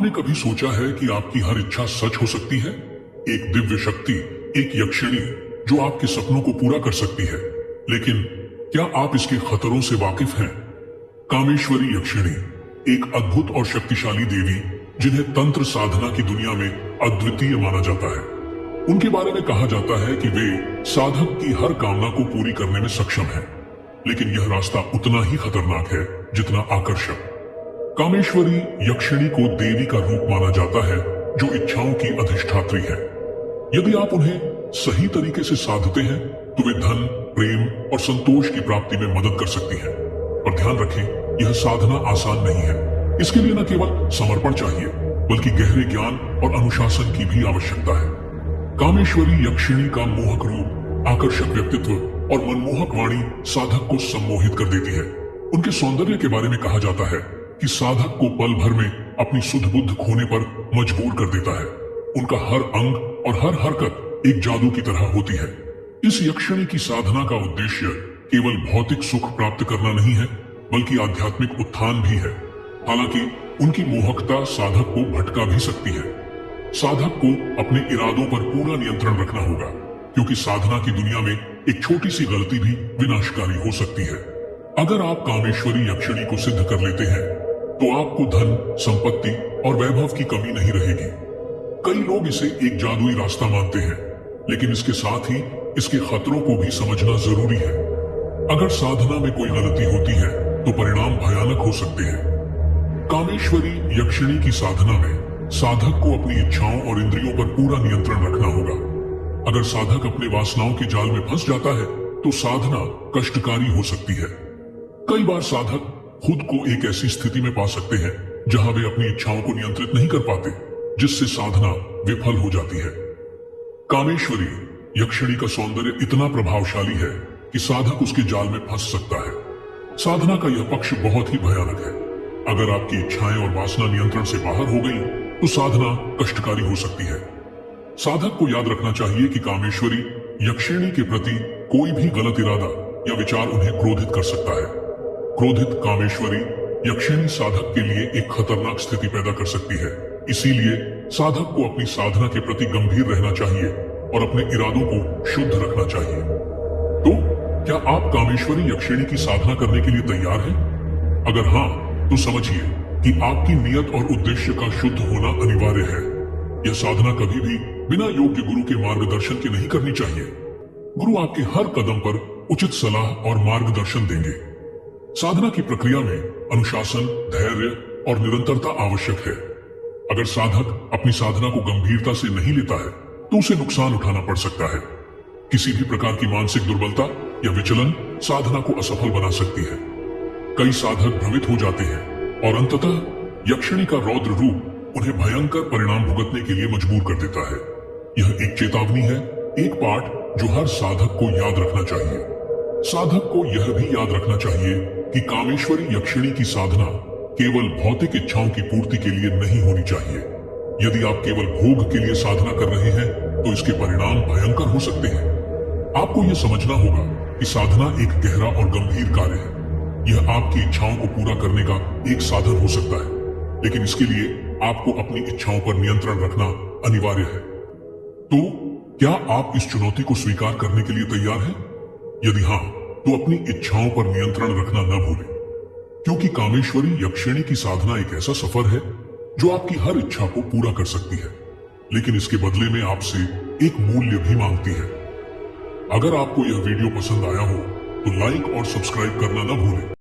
आपने कभी सोचा है कि आपकी हर इच्छा सच हो सकती है? एक दिव्य शक्ति, एक यक्षिणी जो आपके सपनों को पूरा कर सकती है। लेकिन क्या आप इसके खतरों से वाकिफ हैं? कामेश्वरी यक्षिणी एक अद्भुत और शक्तिशाली देवी जिन्हें तंत्र साधना की दुनिया में अद्वितीय माना जाता है। उनके बारे में कहा जाता है कि वे साधक की हर कामना को पूरी करने में सक्षम हैं। लेकिन यह रास्ता उतना ही खतरनाक है जितना आकर्षक। कामेश्वरी यक्षिणी को देवी का रूप माना जाता है जो इच्छाओं की अधिष्ठात्री है। यदि आप उन्हें सही तरीके से साधते हैं तो वे धन, प्रेम और संतोष की प्राप्ति में मदद कर सकती है। पर ध्यान रखें, यह साधना आसान नहीं है। इसके लिए न केवल समर्पण चाहिए बल्कि गहरे ज्ञान और अनुशासन की भी आवश्यकता है। कामेश्वरी यक्षिणी का मोहक रूप, आकर्षक व्यक्तित्व और मनमोहक वाणी साधक को सम्मोहित कर देती है। उनके सौंदर्य के बारे में कहा जाता है कि साधक को पल भर में अपनी सुध बुद्ध खोने पर मजबूर कर देता है। उनका हर अंग और हर हरकत एक जादू की तरह होती है। इस यक्षिणी की साधना का उद्देश्य केवल भौतिक सुख प्राप्त करना नहीं है बल्कि आध्यात्मिक उत्थान भी है। हालांकि उनकी मोहकता साधक को भटका भी सकती है। साधक को अपने इरादों पर पूरा नियंत्रण रखना होगा, क्योंकि साधना की दुनिया में एक छोटी सी गलती भी विनाशकारी हो सकती है। अगर आप कामेश्वरी यक्षिणी को सिद्ध कर लेते हैं तो आपको धन, संपत्ति और वैभव की कमी नहीं रहेगी। कई लोग इसे एक जादुई रास्ता मानते हैं, लेकिन इसके साथ ही इसके खतरों को भी समझना जरूरी है। अगर साधना में कोई गलती होती है तो परिणाम भयानक हो सकते हैं। कामेश्वरी यक्षिणी की साधना में साधक को अपनी इच्छाओं और इंद्रियों पर पूरा नियंत्रण रखना होगा। अगर साधक अपने वासनाओं के जाल में फंस जाता है तो साधना कष्टकारी हो सकती है। कई बार साधक खुद को एक ऐसी स्थिति में पा सकते हैं जहां वे अपनी इच्छाओं को नियंत्रित नहीं कर पाते, जिससे साधना विफल हो जाती है। कामेश्वरी यक्षिणी का सौंदर्य इतना प्रभावशाली है कि साधक उसके जाल में फंस सकता है। साधना का यह पक्ष बहुत ही भयानक है। अगर आपकी इच्छाएं और वासना नियंत्रण से बाहर हो गई तो साधना कष्टकारी हो सकती है। साधक को याद रखना चाहिए कि कामेश्वरी यक्षिणी के प्रति कोई भी गलत इरादा या विचार उन्हें क्रोधित कर सकता है। क्रोधित कामेश्वरी यक्षिणी साधक के लिए एक खतरनाक स्थिति पैदा कर सकती है। इसीलिए साधक को अपनी साधना के प्रति गंभीर रहना चाहिए और अपने इरादों को शुद्ध रखना चाहिए। तो क्या आप कामेश्वरी यक्षिणी की साधना करने के लिए तैयार हैं? अगर हाँ, तो समझिए कि आपकी नियत और उद्देश्य का शुद्ध होना अनिवार्य है। यह साधना कभी भी बिना योग्य गुरु के मार्गदर्शन के नहीं करनी चाहिए। गुरु आपके हर कदम पर उचित सलाह और मार्गदर्शन देंगे। साधना की प्रक्रिया में अनुशासन, धैर्य और निरंतरता आवश्यक है। अगर साधक अपनी साधना को गंभीरता से नहीं लेता है तो उसे नुकसान उठाना पड़ सकता है। किसी भी प्रकार की मानसिक दुर्बलता या विचलन साधना को असफल बना सकती है। कई साधक भ्रमित हो जाते हैं और अंततः यक्षिणी का रौद्र रूप उन्हें भयंकर परिणाम भुगतने के लिए मजबूर कर देता है। यह एक चेतावनी है, एक पाठ जो हर साधक को याद रखना चाहिए। साधक को यह भी याद रखना चाहिए कि कामेश्वरी यक्षिणी की साधना केवल भौतिक इच्छाओं की पूर्ति के लिए नहीं होनी चाहिए। यदि आप केवल भोग के लिए साधना कर रहे हैं तो इसके परिणाम भयंकर हो सकते हैं। आपको यह समझना होगा कि साधना एक गहरा और गंभीर कार्य है। यह आपकी इच्छाओं को पूरा करने का एक साधन हो सकता है, लेकिन इसके लिए आपको अपनी इच्छाओं पर नियंत्रण रखना अनिवार्य है। तो क्या आप इस चुनौती को स्वीकार करने के लिए तैयार हैं? यदि हाँ, तो अपनी इच्छाओं पर नियंत्रण रखना न भूलें, क्योंकि कामेश्वरी यक्षिणी की साधना एक ऐसा सफर है जो आपकी हर इच्छा को पूरा कर सकती है, लेकिन इसके बदले में आपसे एक मूल्य भी मांगती है। अगर आपको यह वीडियो पसंद आया हो तो लाइक और सब्सक्राइब करना न भूलें।